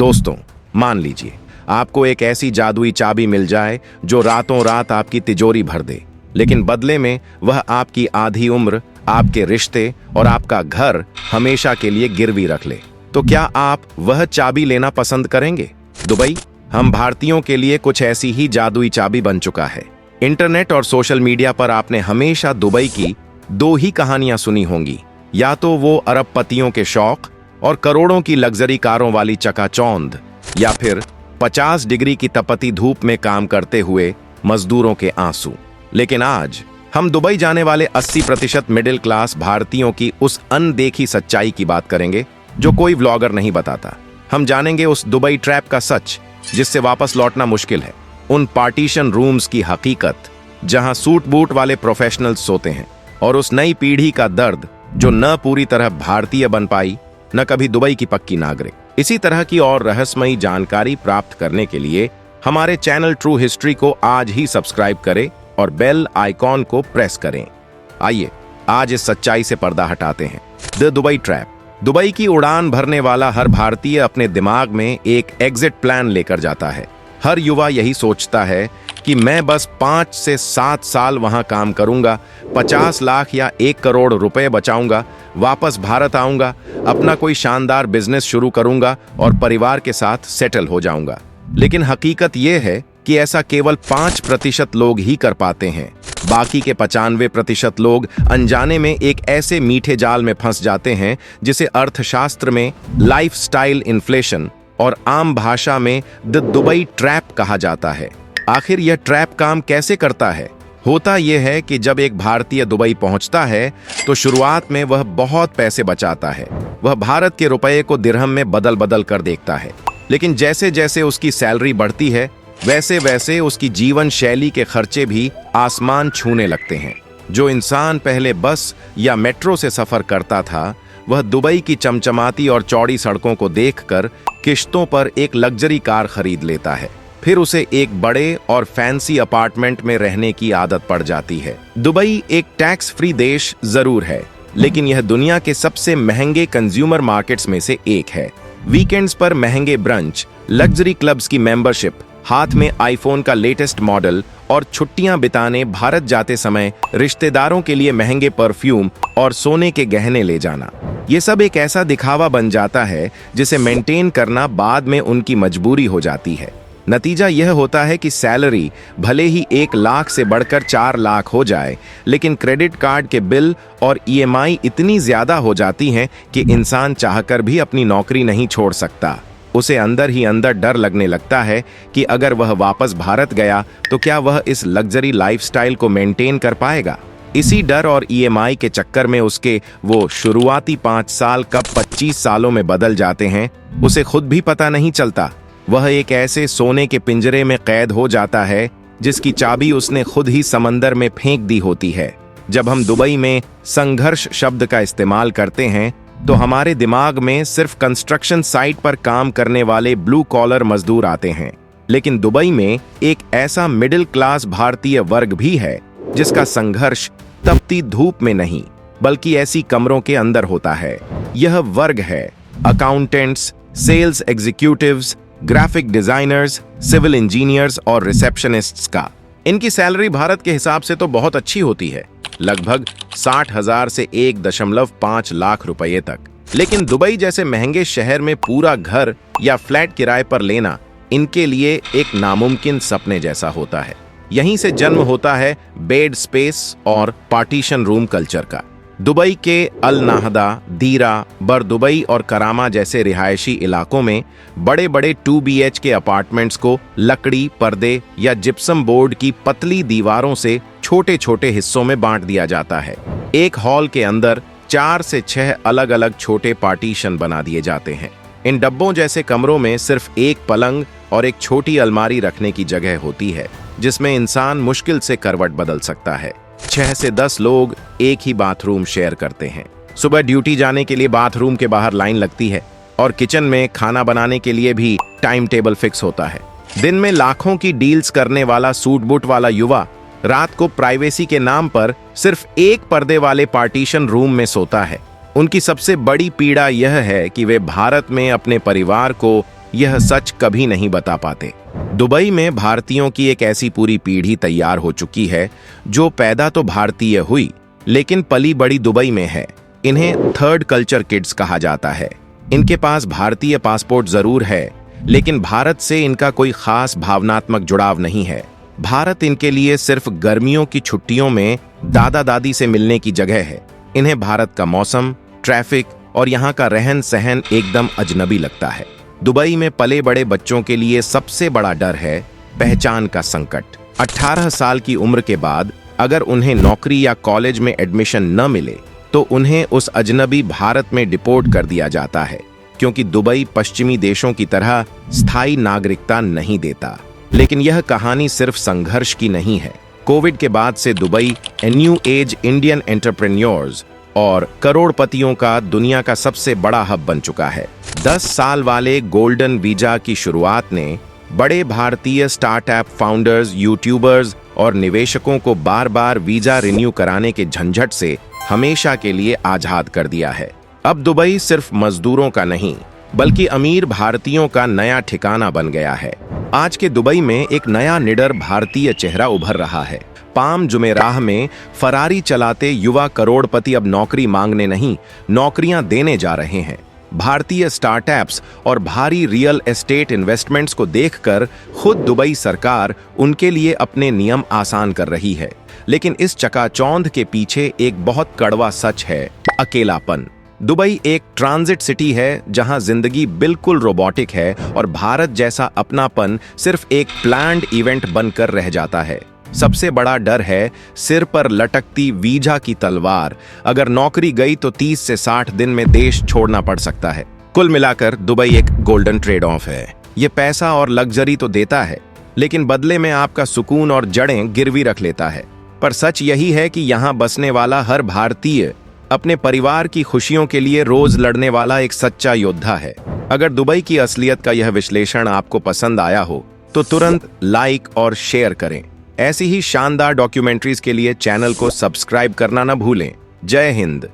दोस्तों, मान लीजिए आपको एक ऐसी जादुई चाबी मिल जाए जो रातों रात आपकी तिजोरी भर दे, लेकिन बदले में वह आपकी आधी उम्र, आपके रिश्ते और आपका घर हमेशा के लिए गिरवी रख ले। तो क्या आप वह चाबी लेना पसंद करेंगे? दुबई हम भारतीयों के लिए कुछ ऐसी ही जादुई चाबी बन चुका है। इंटरनेट और सोशल मीडिया पर आपने हमेशा दुबई की दो ही कहानियां सुनी होंगी, या तो वो अरबपतियों के शौक और करोड़ों की लग्जरी कारों वाली चकाचौंध, या फिर 50 डिग्री की तपती धूप में काम करते हुए मजदूरों के आंसू। लेकिन आज हम दुबई जाने वाले 80% मिडिल क्लास भारतीयों की उस अनदेखी सच्चाई की बात करेंगे जो कोई व्लॉगर नहीं बताता। हम जानेंगे उस दुबई ट्रैप का सच जिससे वापस लौटना मुश्किल है, उन पार्टीशन रूम्स की हकीकत जहां सूट बूट वाले प्रोफेशनल्स सोते हैं, और उस नई पीढ़ी का दर्द जो न पूरी तरह भारतीय बन पाई, न कभी दुबई की पक्की नागरिक। इसी तरह की और रहस्यमयी जानकारी प्राप्त करने के लिए हमारे चैनल ट्रू हिस्ट्री को आज ही सब्सक्राइब करें और बेल आइकॉन को प्रेस करें। आइए आज इस सच्चाई से पर्दा हटाते हैं। The Dubai trap. दुबई की उड़ान भरने वाला हर भारतीय अपने दिमाग में एक एग्जिट प्लान लेकर जाता है। हर युवा यही सोचता है कि मैं बस 5 से 7 साल वहां काम करूंगा, 50 लाख या 1 करोड़ रुपए बचाऊंगा, वापस भारत आऊंगा, अपना कोई शानदार बिजनेस शुरू करूंगा और परिवार के साथ सेटल हो जाऊंगा। लेकिन हकीकत यह है कि ऐसा केवल 5% लोग ही कर पाते हैं। बाकी के 95% लोग अनजाने में एक ऐसे मीठे जाल में फंस जाते हैं जिसे अर्थशास्त्र में लाइफस्टाइल इन्फ्लेशन और आम भाषा में द दुबई ट्रैप कहा जाता है। आखिर यह ट्रैप काम कैसे करता है? होता यह है कि जब एक भारतीय दुबई पहुंचता है तो शुरुआत में वह बहुत पैसे बचाता है। वह भारत के रुपए को दिरहम में बदल बदल कर देखता है। लेकिन जैसे जैसे उसकी सैलरी बढ़ती है, वैसे वैसे उसकी जीवन शैली के खर्चे भी आसमान छूने लगते हैं। जो इंसान पहले बस या मेट्रो से सफर करता था, वह दुबई की चमचमाती और चौड़ी सड़कों को देखकर किश्तों पर एक लग्जरी कार खरीद लेता है। फिर उसे एक बड़े और फैंसी अपार्टमेंट में रहने की आदत पड़ जाती है। दुबई एक टैक्स फ्री देश जरूर है, लेकिन यह दुनिया के सबसे महंगे कंज्यूमर मार्केट्स में से एक है। वीकेंड्स पर महंगे ब्रंच, लग्जरी क्लब्स की मेंबरशिप, हाथ में आईफोन का लेटेस्ट मॉडल और छुट्टियां बिताने भारत जाते समय रिश्तेदारों के लिए महंगे परफ्यूम और सोने के गहने ले जाना, ये सब एक ऐसा दिखावा बन जाता है जिसे मेंटेन करना बाद में उनकी मजबूरी हो जाती है। नतीजा यह होता है कि सैलरी भले ही 1 लाख से बढ़कर 4 लाख हो जाए, लेकिन क्रेडिट कार्ड के बिल और ईएमआई इतनी ज्यादा हो जाती हैं कि इंसान चाहकर भी अपनी नौकरी नहीं छोड़ सकता। उसे अंदर ही अंदर डर लगने लगता है कि अगर वह वापस भारत गया तो क्या वह इस लग्जरी लाइफस्टाइल को मेंटेन कर पाएगा। इसी डर और ईएमआई के चक्कर में उसके वो शुरुआती 5 साल कब 25 सालों में बदल जाते हैं, उसे खुद भी पता नहीं चलता। वह एक ऐसे सोने के पिंजरे में कैद हो जाता है जिसकी चाबी उसने खुद ही समंदर में फेंक दी होती है। जब हम दुबई में संघर्ष शब्द का इस्तेमाल करते हैं तो हमारे दिमाग में सिर्फ कंस्ट्रक्शन साइट पर काम करने वाले ब्लू कॉलर मजदूर आते हैं। लेकिन दुबई में एक ऐसा मिडिल क्लास भारतीय वर्ग भी है जिसका संघर्ष तपती धूप में नहीं, बल्कि ऐसी कमरों के अंदर होता है। यह वर्ग है accountants, sales executives, graphic designers, civil engineers और रिसेप्शनिस्ट्स का। इनकी सैलरी भारत के हिसाब से तो बहुत अच्छी होती है, लगभग 60,000 से 1.5 लाख रुपए तक। लेकिन दुबई जैसे महंगे शहर में पूरा घर या फ्लैट किराए पर लेना इनके लिए एक नामुमकिन सपने जैसा होता है। यहीं से जन्म होता है बेड स्पेस और पार्टीशन रूम कल्चर का। दुबई के अल नाहदा, दीरा, बर दुबई और करामा जैसे रिहायशी इलाकों में बड़े बड़े 2 BHK अपार्टमेंट्स को लकड़ी, पर्दे या जिप्सम बोर्ड की पतली दीवारों से छोटे छोटे हिस्सों में बांट दिया जाता है। एक हॉल के अंदर 4 से 6 अलग अलग छोटे पार्टीशन बना दिए जाते हैं। इन डब्बों जैसे कमरों में सिर्फ एक पलंग और एक छोटी अलमारी रखने की जगह होती है, जिसमें इंसान मुश्किल से करवट बदल सकता है। 6 से 10 लोग एक ही बाथरूम शेयर करते हैं। सुबह ड्यूटी जाने के लिए बाथरूम के बाहर लाइन लगती है और किचन में खाना बनाने के लिए भी टाइम टेबल फिक्स होता है। दिन में लाखों की डील्स करने वाला सूट बूट वाला युवा रात को प्राइवेसी के नाम पर सिर्फ एक पर्दे वाले पार्टीशन रूम में सोता है। उनकी सबसे बड़ी पीड़ा यह है कि वे भारत में अपने परिवार को यह सच कभी नहीं बता पाते। दुबई में भारतीयों की एक ऐसी पूरी पीढ़ी तैयार हो चुकी है जो पैदा तो भारतीय हुई लेकिन पली बड़ी दुबई में है। इन्हें थर्ड कल्चर किड्स कहा जाता है। इनके पास भारतीय पासपोर्ट जरूर है लेकिन भारत से इनका कोई खास भावनात्मक जुड़ाव नहीं है। भारत इनके लिए सिर्फ गर्मियों की छुट्टियों में दादा दादी से मिलने की जगह है। इन्हें भारत का मौसम, ट्रैफिक और यहाँ का रहन सहन एकदम अजनबी लगता है। दुबई में पले बड़े बच्चों के लिए सबसे बड़ा डर है पहचान का संकट। 18 साल की उम्र के बाद अगर उन्हें नौकरी या कॉलेज में एडमिशन न मिले तो उन्हें उस अजनबी भारत में डिपोर्ट कर दिया जाता है, क्योंकि दुबई पश्चिमी देशों की तरह स्थायी नागरिकता नहीं देता। लेकिन यह कहानी सिर्फ संघर्ष की नहीं है। कोविड के बाद से Dubai new age Indian entrepreneurs और करोड़पतियों का दुनिया का सबसे बड़ा हब बन चुका है। 10 साल वाले गोल्डन वीजा की शुरुआत ने बड़े भारतीय स्टार्टअप फाउंडर्स, यूट्यूबर्स और निवेशकों को बार बार वीजा रिन्यू कराने के झंझट से हमेशा के लिए आजाद कर दिया है। अब दुबई सिर्फ मजदूरों का नहीं बल्कि अमीर भारतीयों का नया ठिकाना बन गया है। आज के दुबई में एक नया निडर भारतीय चेहरा उभर रहा है। पाम जुमेराह में फरारी चलाते युवा करोड़पति अब नौकरी मांगने नहीं, नौकरियां देने जा रहे हैं। भारतीय स्टार्टअप्स और भारी रियल एस्टेट इन्वेस्टमेंट्स को देखकर खुद दुबई सरकार उनके लिए अपने नियम आसान कर रही है। लेकिन इस चकाचौंध के पीछे एक बहुत कड़वा सच है, अकेलापन। दुबई एक ट्रांजिट सिटी है जहां जिंदगी बिल्कुल रोबोटिक है और भारत जैसा अपनापन सिर्फ एक प्लान्ड इवेंट बनकर रह जाता है। सबसे बड़ा डर है सिर पर लटकती वीजा की तलवार। अगर नौकरी गई तो 30 से 60 दिन में देश छोड़ना पड़ सकता है। कुल मिलाकर दुबई एक गोल्डन ट्रेड ऑफ है। ये पैसा और लग्जरी तो देता है लेकिन बदले में आपका सुकून और जड़ें गिरवी रख लेता है। पर सच यही है कि यहाँ बसने वाला हर भारतीय अपने परिवार की खुशियों के लिए रोज लड़ने वाला एक सच्चा योद्धा है। अगर दुबई की असलियत का यह विश्लेषण आपको पसंद आया हो तो तुरंत लाइक और शेयर करें। ऐसी ही शानदार डॉक्यूमेंट्रीज के लिए चैनल को सब्सक्राइब करना न भूलें। जय हिंद।